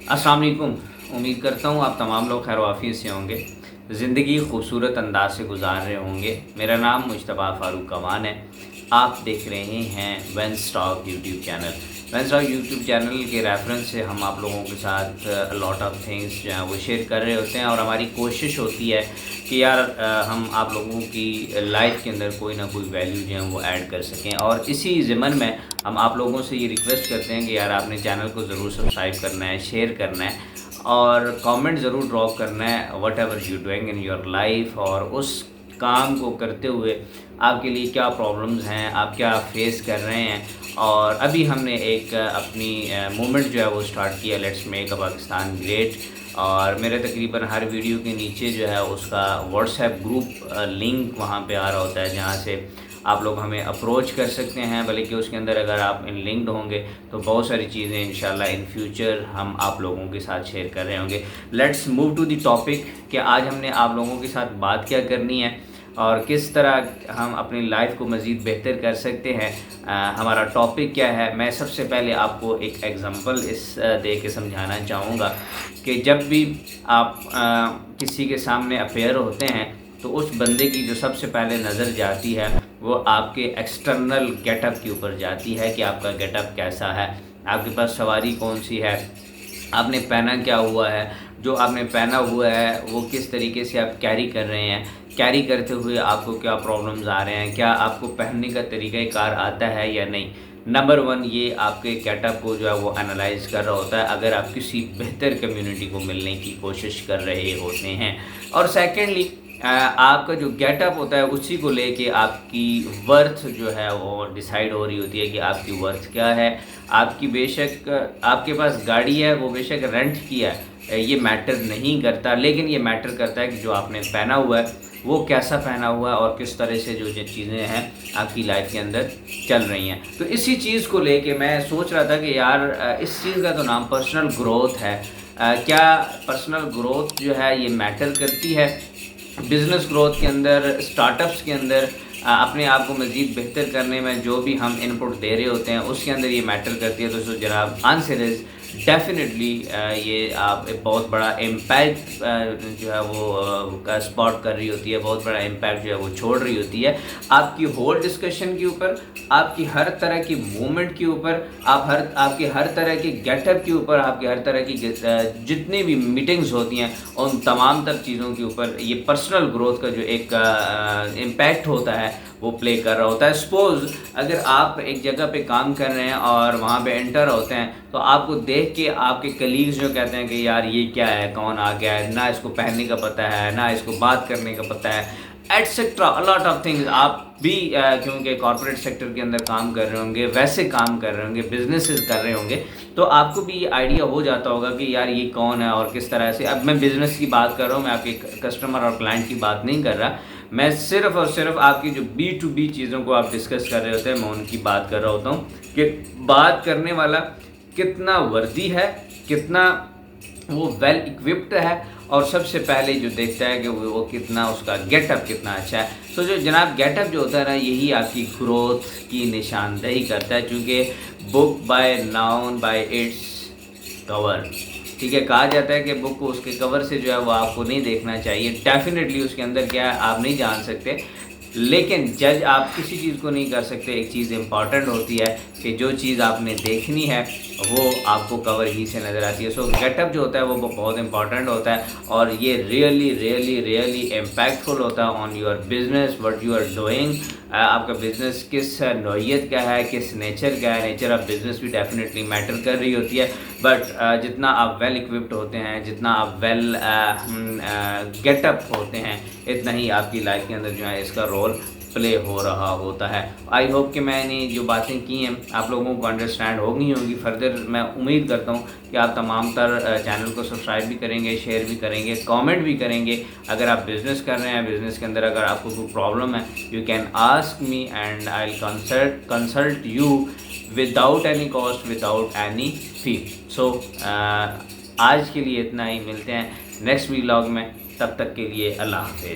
अस्सलाम वालेकुम। उम्मीद करता हूँ आप तमाम लोग खैर वाफ़ियत से होंगे, ज़िंदगी खूबसूरत अंदाज से गुजार रहे होंगे। मेरा नाम मुज्तबा फ़ारूक कमान है। आप देख रहे हैं वेंस टॉक यूट्यूब चैनल। वेंस टॉक यूट्यूब चैनल के रेफरेंस से हम आप लोगों के साथ लॉट ऑफ थिंग्स जो हैं वो शेयर कर रहे होते हैं, और हमारी कोशिश होती है कि यार हम आप लोगों की लाइफ के अंदर कोई ना कोई वैल्यू जो है वो ऐड कर सकें। और इसी ज़िमन में हम आप लोगों से ये रिक्वेस्ट करते हैं कि यार आपने चैनल को ज़रूर सब्सक्राइब करना है, शेयर करना है और कमेंट ज़रूर ड्रॉप करना है what ever you doing in your life, और उस काम को करते हुए आपके लिए क्या प्रॉब्लम्स हैं, आप क्या फेस कर रहे हैं। और अभी हमने एक अपनी मूवमेंट जो है वो स्टार्ट किया, लेट्स मेक पाकिस्तान ग्रेट। और मेरे तकरीबन हर वीडियो के नीचे जो है उसका व्हाट्सएप ग्रुप लिंक वहाँ पे आ रहा होता है, जहाँ से आप लोग हमें अप्रोच कर सकते हैं। बल्कि उसके अंदर अगर आप इन लिंक्ड होंगे तो बहुत सारी चीज़ें इंशाल्लाह इन फ्यूचर हम आप लोगों के साथ शेयर कर रहे होंगे। Let's move to the topic कि आज हमने आप लोगों के साथ बात क्या करनी है और किस तरह हम अपनी लाइफ को मज़ीद बेहतर कर सकते हैं। हमारा टॉपिक क्या है, मैं सबसे पहले आपको एक एग्ज़ाम्पल दे के समझाना चाहूँगा कि जब भी आप किसी के सामने अपेयर होते हैं तो उस बंदे की जो सबसे पहले नज़र जाती है वो आपके एक्सटर्नल गेटअप के ऊपर जाती है कि आपका गेटअप कैसा है, आपके पास सवारी कौन सी है, आपने पहना क्या हुआ है, जो आपने पहना हुआ है वो किस तरीके से आप कैरी कर रहे हैं, कैरी करते हुए आपको क्या प्रॉब्लम्स आ रहे हैं, क्या आपको पहनने का तरीक़ाकार आता है या नहीं। नंबर वन, ये आपके गेटअप को जो है वो एनालाइज कर रहा होता है अगर आप किसी बेहतर कम्युनिटी को मिलने की कोशिश कर रहे होते हैं। और सेकेंडली आपका जो गेटअप होता है उसी को लेके आपकी वर्थ जो है वो डिसाइड हो रही होती है कि आपकी वर्थ क्या है। आपकी बेशक आपके पास गाड़ी है, वो बेशक रेंट की है, ये मैटर नहीं करता, लेकिन ये मैटर करता है कि जो आपने पहना हुआ है वो कैसा पहना हुआ है और किस तरह से जो चीज़ें हैं आपकी लाइफ के अंदर चल रही हैं। तो इसी चीज़ को लेके मैं सोच रहा था कि यार इस चीज़ का तो नाम पर्सनल ग्रोथ है। क्या पर्सनल ग्रोथ जो है ये मैटर करती है बिज़नेस ग्रोथ के अंदर, स्टार्टअप्स के अंदर, अपने आप को मज़ीद बेहतर करने में जो भी हम इनपुट दे रहे होते हैं उसके अंदर ये मैटर करती है। तो जनाब आंसर इज़ डेफिनेटली ये आप एक बहुत बड़ा इम्पैक्ट जो है वो का स्पॉट कर रही होती है, बहुत बड़ा इम्पैक्ट जो है वो छोड़ रही होती है आपकी होल डिस्कशन के ऊपर, आपकी हर तरह की मूवमेंट के ऊपर, आपकी हर तरह के गेटअप के ऊपर, आपकी हर तरह की जितनी भी मीटिंग्स होती हैं उन तमाम तर चीज़ों के ऊपर ये पर्सनल ग्रोथ का जो एक इम्पैक्ट होता है वो प्ले कर रहा होता है। सपोज़ अगर आप एक जगह पे काम कर रहे हैं और वहाँ पे एंटर होते हैं तो आपको देख के आपके कलीग्स जो कहते हैं कि यार ये क्या है, कौन आ गया है, ना इसको पहनने का पता है, ना इसको बात करने का पता है, etcetera a lot of things. आप भी क्योंकि कॉर्पोरेट सेक्टर के अंदर काम कर रहे होंगे, वैसे काम कर रहे होंगे, बिजनेसेस कर रहे होंगे, तो आपको भी ये आइडिया हो जाता होगा कि यार ये कौन है और किस तरह से। अब मैं बिज़नेस की बात कर रहा हूँ, मैं आपके कस्टमर और क्लाइंट की बात नहीं कर रहा, मैं सिर्फ़ और सिर्फ आपकी जो B2B चीज़ों को आप डिस्कस कर रहे होते हैं मैं उनकी बात कर रहा होता हूँ कि बात करने वाला कितना वर्दी है, कितना वो वेल इक्विप्ड है, और सबसे पहले जो देखता है कि वो कितना उसका गेटअप कितना अच्छा है। तो जो जनाब गेटअप जो होता है ना, यही आपकी ग्रोथ की निशानदेही करता है। चूँकि book by noun bye its cover, ठीक है, कहा जाता है कि बुक को उसके कवर से जो है वो आपको नहीं देखना चाहिए। डेफिनेटली उसके अंदर क्या है आप नहीं जान सकते, लेकिन जज आप किसी चीज़ को नहीं कर सकते। एक चीज़ इम्पॉर्टेंट होती है कि जो चीज़ आपने देखनी है वो आपको कवर ही से नज़र आती है। सो गेटअप जो होता है वो बहुत इंपॉर्टेंट होता है, और ये रियली इम्पैक्टफुल होता है on your business, what you are doing. आपका बिज़नेस किस नौइयत का है, किस नेचर का है। नेचर ऑफ बिज़नेस भी डेफिनेटली मैटर कर रही होती है, बट जितना आप वेल इक्विप्ड होते हैं, जितना आप वेल गेटअप होते हैं, इतना ही आपकी लाइफ के अंदर जो है इसका रोल प्ले हो रहा होता है। आई होप कि मैंने जो बातें की हैं आप लोगों को अंडरस्टैंड हो गई होंगी। फर्दर मैं उम्मीद करता हूँ कि आप तमाम तर चैनल को सब्सक्राइब भी करेंगे, शेयर भी करेंगे, कमेंट भी करेंगे। अगर आप बिज़नेस कर रहे हैं, बिज़नेस के अंदर अगर आपको कोई प्रॉब्लम है, you can ask me and I will consult you without any cost, without any fee. So आज के लिए इतना ही, मिलते हैं नेक्स्ट व्लॉग में, तब तक के लिए अल्लाह हाफ़िज़।